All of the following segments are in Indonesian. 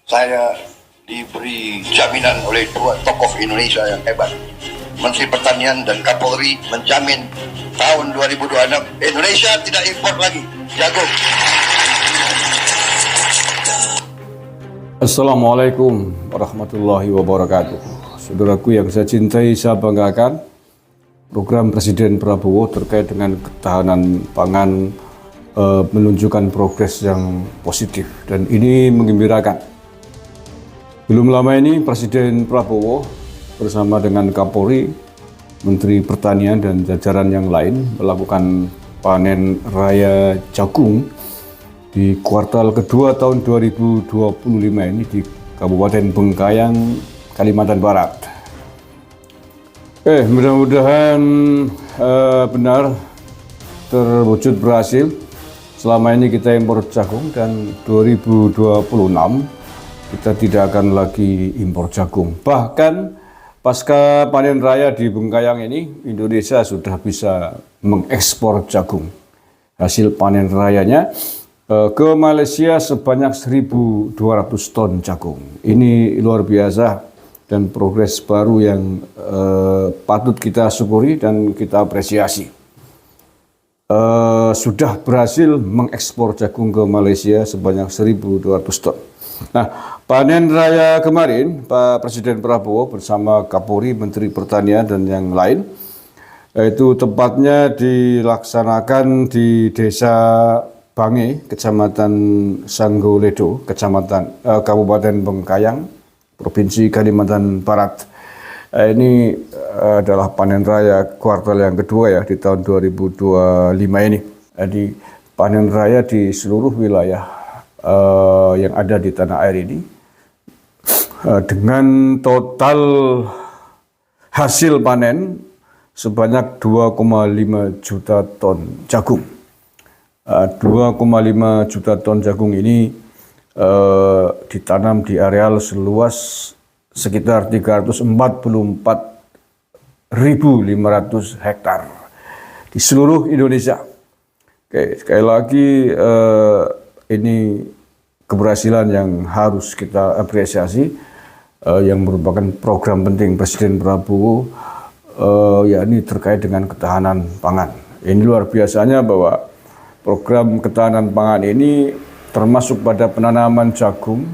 saya diberi jaminan oleh dua tokoh Indonesia yang hebat. Menteri Pertanian dan Kapolri menjamin tahun 2026 Indonesia tidak impor lagi jagung. Assalamualaikum warahmatullahi wabarakatuh. Saudaraku yang saya cintai, saya banggakan, program Presiden Prabowo terkait dengan ketahanan pangan menunjukkan progres yang positif dan ini menggembirakan. Belum lama ini Presiden Prabowo bersama dengan Kapolri, Menteri Pertanian dan jajaran yang lain melakukan panen raya jagung di kuartal kedua tahun 2025 ini di Kabupaten Bengkayang, Kalimantan Barat. Mudah-mudahan benar terwujud berhasil. Selama ini kita impor jagung dan 2026 kita tidak akan lagi impor jagung. Bahkan pasca panen raya di Bengkayang ini, Indonesia sudah bisa mengekspor jagung. Hasil panen rayanya ke Malaysia sebanyak 1.200 ton jagung. Ini luar biasa dan progres baru yang patut kita syukuri dan kita apresiasi. Sudah berhasil mengekspor jagung ke Malaysia sebanyak 1.200 ton. Nah, panen raya kemarin Pak Presiden Prabowo bersama Kapolri, Menteri Pertanian dan yang lain, itu tepatnya dilaksanakan di Desa Bange, Kecamatan Sanggoledo, Kabupaten Bengkayang, Provinsi Kalimantan Barat. Ini adalah panen raya kuartal yang kedua ya di tahun 2025 ini. Jadi panen raya di seluruh wilayah yang ada di tanah air ini dengan total hasil panen sebanyak 2,5 juta ton jagung. 2,5 juta ton jagung ini ditanam di areal seluas sekitar 344.500 hektar di seluruh Indonesia. Oke, sekali lagi ini keberhasilan yang harus kita apresiasi, yang merupakan program penting Presiden Prabowo, yakni terkait dengan ketahanan pangan. Ini luar biasanya bahwa program ketahanan pangan ini termasuk pada penanaman jagung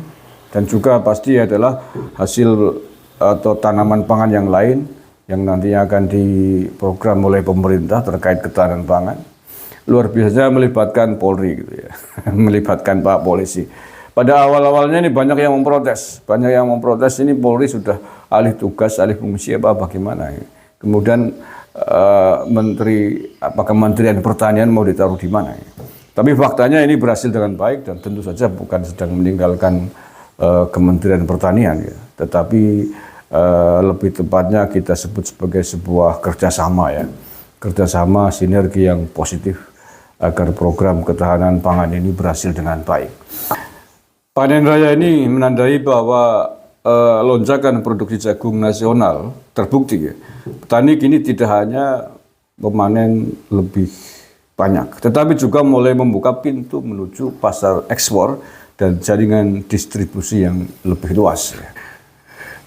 dan juga pasti adalah hasil atau tanaman pangan yang lain yang nantinya akan diprogram oleh pemerintah terkait ketahanan pangan. Luar biasa melibatkan Polri gitu ya, melibatkan Pak Polisi. Pada awal-awalnya ini banyak yang memprotes ini Polri sudah alih tugas, alih fungsi bagaimana. Kemudian Kementerian Pertanian mau ditaruh di mana? Tapi faktanya ini berhasil dengan baik dan tentu saja bukan sedang meninggalkan Kementerian Pertanian, ya, tetapi lebih tepatnya kita sebut sebagai sebuah kerjasama, ya, kerjasama sinergi yang positif agar program ketahanan pangan ini berhasil dengan baik. Panen raya ini menandai bahwa lonjakan produksi jagung nasional terbukti, ya. Petani kini tidak hanya memanen lebih banyak, tetapi juga mulai membuka pintu menuju pasar ekspor dan jaringan distribusi yang lebih luas.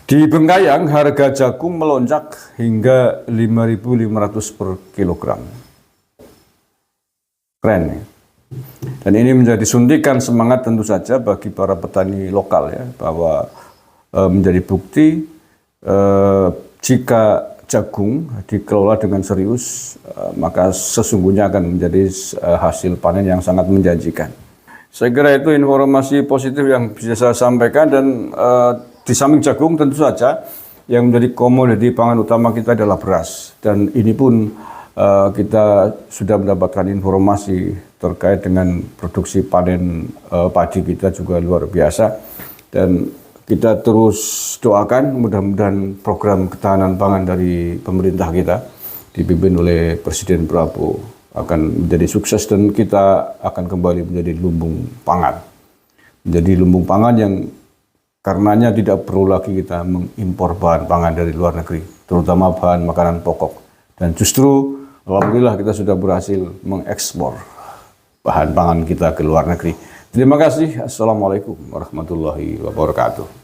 Di Bengkayang, harga jagung melonjak hingga 5.500 per kilogram. Keren, ya. Dan ini menjadi suntikan semangat tentu saja bagi para petani lokal, ya, bahwa menjadi bukti jika jagung dikelola dengan serius, maka sesungguhnya akan menjadi hasil panen yang sangat menjanjikan. Saya kira itu informasi positif yang bisa saya sampaikan dan di samping jagung tentu saja yang menjadi komoditi pangan utama kita adalah beras. Dan ini pun kita sudah mendapatkan informasi terkait dengan produksi panen padi kita juga luar biasa. Dan kita terus doakan mudah-mudahan program ketahanan pangan dari pemerintah kita dipimpin oleh Presiden Prabowo akan menjadi sukses dan kita akan kembali menjadi lumbung pangan. Menjadi lumbung pangan yang karenanya tidak perlu lagi kita mengimpor bahan pangan dari luar negeri, terutama bahan makanan pokok. Dan justru alhamdulillah kita sudah berhasil mengekspor bahan pangan kita ke luar negeri. Terima kasih. Assalamualaikum warahmatullahi wabarakatuh.